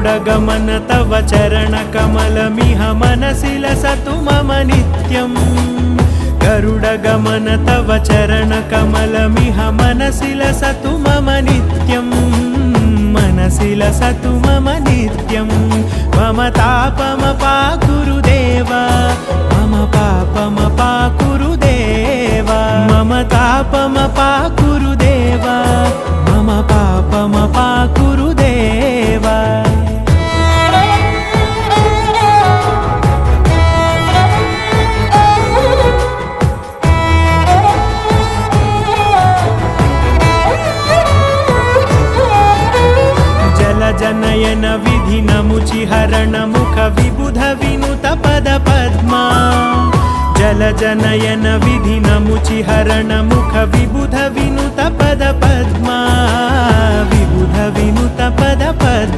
गरुडगमन तव चरणकमलमिह मनसि लसतु मम नित्यम् गरुडगमन तव चरणकमलमिह मनसि लसतु मम नित्यम् मनसि लसतु मम नित्यम् मम तापमपाकुरुदेव मम पापमपाकुरुदेव मम तापमपाकुरुदेव मम पापमपाकुरुदेव जनयन विधि नमुचिहरण मुख विबुध विनुत पद पद्मा जल जनयन विधि नमुचिहरण मुख विबुध विनुत पद पद्मा विबुध विनुत पद पद्मा।